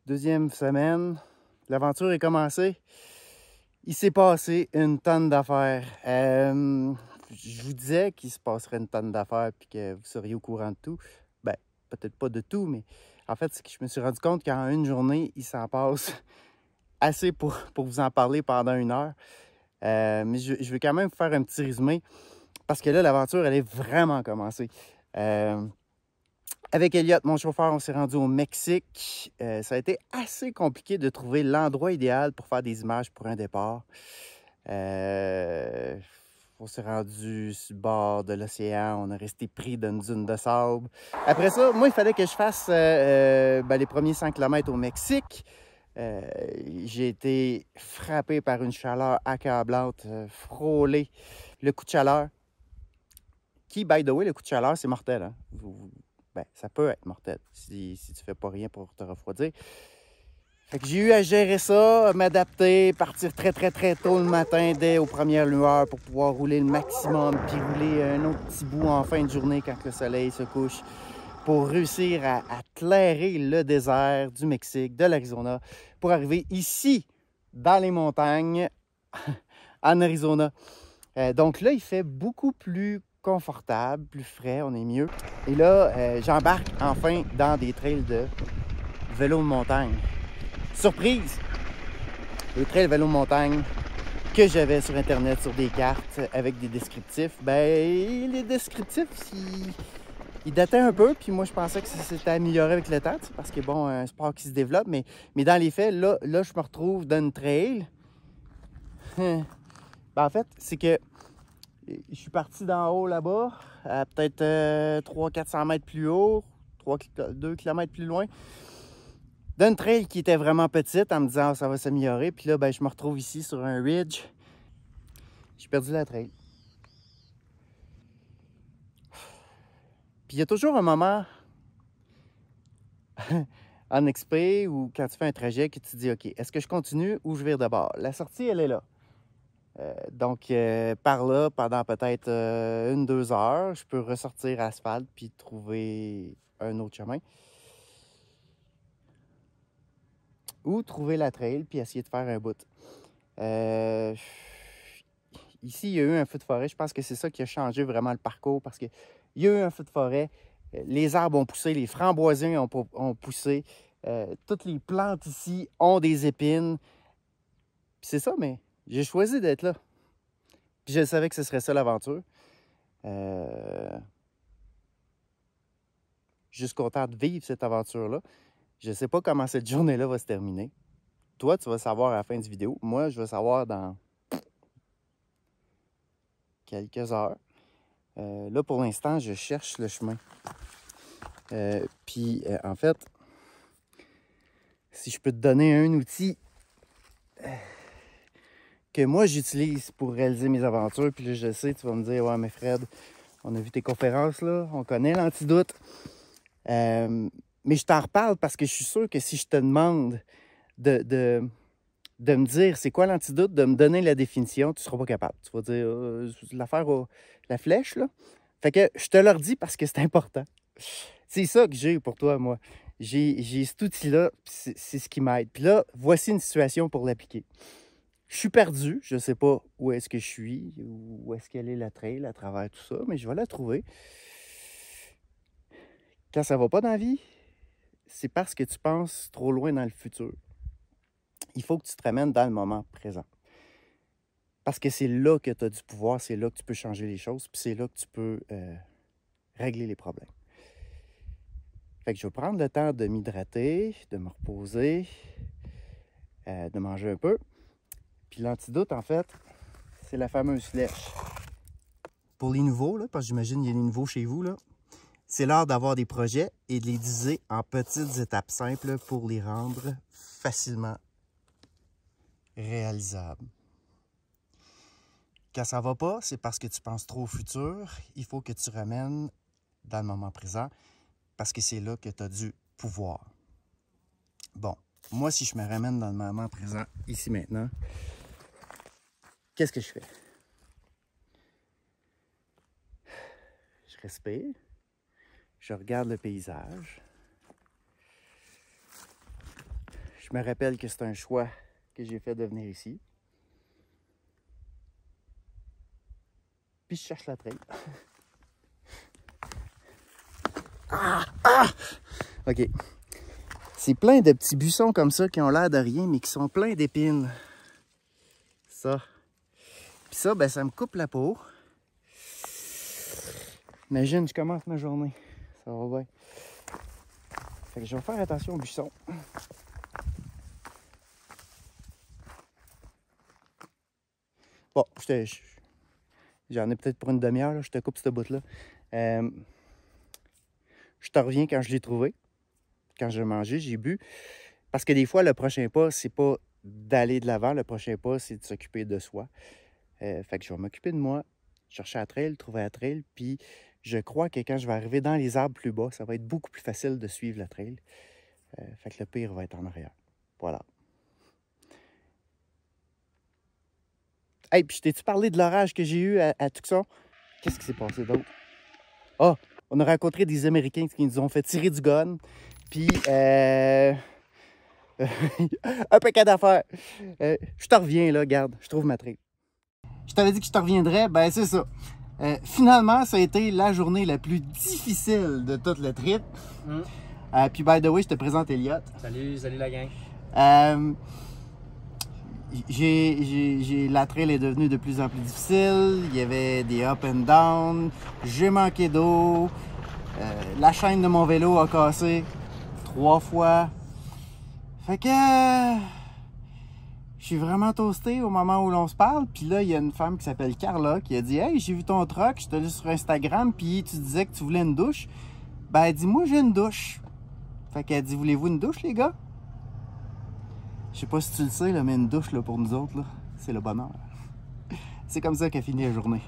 Deuxième semaine, l'aventure est commencée. Il s'est passé une tonne d'affaires. Je vous disais qu'il se passerait une tonne d'affaires puis que vous seriez au courant de tout. Ben, peut-être pas de tout, mais en fait, c'est que je me suis rendu compte qu'en une journée, il s'en passe assez pour vous en parler pendant une heure. Mais je vais quand même faire un petit résumé parce que là, l'aventure, elle est vraiment commencée. Avec Elliot, mon chauffeur, on s'est rendu au Mexique. Ça a été assez compliqué de trouver l'endroit idéal pour faire des images pour un départ. On s'est rendu sur le bord de l'océan. On a resté pris dans une dune de sable. Après ça, moi, il fallait que je fasse les premiers 100 km au Mexique. J'ai été frappé par une chaleur accablante, frôlé. Le coup de chaleur, qui, by the way, le coup de chaleur, c'est mortel. Hein? Ben, ça peut être mortel si tu fais pas rien pour te refroidir. Fait que j'ai eu à gérer ça, m'adapter, partir très tôt le matin dès aux premières lueurs pour pouvoir rouler le maximum, puis rouler un autre petit bout en fin de journée quand le soleil se couche pour réussir à clairer le désert du Mexique, de l'Arizona, pour arriver ici, dans les montagnes, en Arizona. Donc là, il fait beaucoup plus confortable, plus frais, on est mieux. Et là, j'embarque enfin dans des trails de vélo de montagne. Surprise! Les trails vélo de montagne que j'avais sur Internet, sur des cartes, avec des descriptifs, ben les descriptifs, ils dataient un peu, puis moi je pensais que ça s'était amélioré avec le temps, parce que bon, un sport qui se développe, mais dans les faits, là je me retrouve dans une trail. Ben, en fait, c'est que je suis parti d'en haut là-bas, à peut-être 300-400 mètres plus haut, 2 km plus loin, d'une trail qui était vraiment petite, en me disant oh, ça va s'améliorer. Puis là, ben, je me retrouve ici sur un ridge. J'ai perdu la trail. Puis il y a toujours un moment en XP ou quand tu fais un trajet que tu te dis OK, est-ce que je continue ou je vire de bord? La sortie, elle est là. Donc, par là, pendant peut-être 1-2 heures, je peux ressortir à l'asphalte puis trouver un autre chemin. Ou trouver la trail puis essayer de faire un bout. Ici, il y a eu un feu de forêt. Je pense que c'est ça qui a changé vraiment le parcours parce qu'il y a eu un feu de forêt. Les arbres ont poussé, les framboisiers ont poussé. Toutes les plantes ici ont des épines. Puis c'est ça, mais j'ai choisi d'être là. Puis je savais que ce serait ça l'aventure. Je suis content de vivre cette aventure-là. Je ne sais pas comment cette journée-là va se terminer. Toi, tu vas savoir à la fin de vidéo. Moi, je vais savoir dans quelques heures. Là, pour l'instant, je cherche le chemin. Puis, en fait, si je peux te donner un outil que moi, j'utilise pour réaliser mes aventures, puis là, je sais, tu vas me dire, ouais, mais Fred, on a vu tes conférences, là, on connaît l'antidote. Mais je t'en reparle parce que je suis sûr que si je te demande de me dire c'est quoi l'antidote, de me donner la définition, tu ne seras pas capable. Tu vas dire l'affaire la flèche, là. Fait que je te le redis parce que c'est important. C'est ça que j'ai pour toi, moi. J'ai cet outil-là, c'est ce qui m'aide. Puis là, voici une situation pour l'appliquer. Je suis perdu, je ne sais pas où est-ce que je suis, où est-ce qu'elle est la trail à travers tout ça, mais je vais la trouver. Quand ça ne va pas dans la vie, c'est parce que tu penses trop loin dans le futur. Il faut que tu te ramènes dans le moment présent. Parce que c'est là que tu as du pouvoir, c'est là que tu peux changer les choses, puis c'est là que tu peux régler les problèmes. Fait que je vais prendre le temps de m'hydrater, de me reposer, de manger un peu. Puis l'antidote, en fait, c'est la fameuse flèche. Pour les nouveaux, là, parce que j'imagine qu'il y a des nouveaux chez vous, là, c'est l'heure d'avoir des projets et de les diviser en petites étapes simples pour les rendre facilement réalisables. Quand ça ne va pas, c'est parce que tu penses trop au futur. Il faut que tu ramènes dans le moment présent parce que c'est là que tu as du pouvoir. Bon, moi, si je me ramène dans le moment présent, ici maintenant, qu'est-ce que je fais? Je respire, je regarde le paysage, me rappelle que c'est un choix que j'ai fait de venir ici. Puis je cherche la trail. OK. C'est plein de petits buissons comme ça qui ont l'air de rien, mais qui sont pleins d'épines. Ça. Puis ça, ben, ça me coupe la peau. Imagine, je commence ma journée. Ça va bien. Fait que je vais faire attention aux buissons. Bon, j'en ai peut-être pour une demi-heure, je te coupe ce bout-là. Je te reviens quand je l'ai trouvé. Quand j'ai mangé, j'ai bu. Parce que des fois, le prochain pas, c'est pas d'aller de l'avant. Le prochain pas, c'est de s'occuper de soi. Fait que je vais m'occuper de moi, chercher la trail, trouver la trail. Puis je crois que quand je vais arriver dans les arbres plus bas, ça va être beaucoup plus facile de suivre la trail. Fait que le pire va être en arrière. Voilà. Hey, puis je t'ai-tu parlé de l'orage que j'ai eu à Tucson? Qu'est-ce qui s'est passé d'autre? Ah, on a rencontré des Américains qui nous ont fait tirer du gun. Puis, un paquet d'affaires. Je te reviens, là, regarde, je trouve ma trail. Je t'avais dit que je te reviendrais, ben c'est ça. Finalement, ça a été la journée la plus difficile de toute le trip. Puis, by the way, je te présente Elliot. Salut la gang. La trail est devenue de plus en plus difficile. Il y avait des up and down. J'ai manqué d'eau. La chaîne de mon vélo a cassé 3 fois. Fait que je suis vraiment toasté au moment où l'on se parle. Puis là, il y a une femme qui s'appelle Carla qui a dit « Hey, j'ai vu ton truck, je t'ai lu sur Instagram, puis tu disais que tu voulais une douche. » Ben, elle dit « Moi, j'ai une douche. » Fait qu'elle dit « Voulez-vous une douche, les gars? » Je sais pas si tu le sais, là, mais une douche, là, pour nous autres, là, c'est le bonheur. C'est comme ça qu'a fini la journée.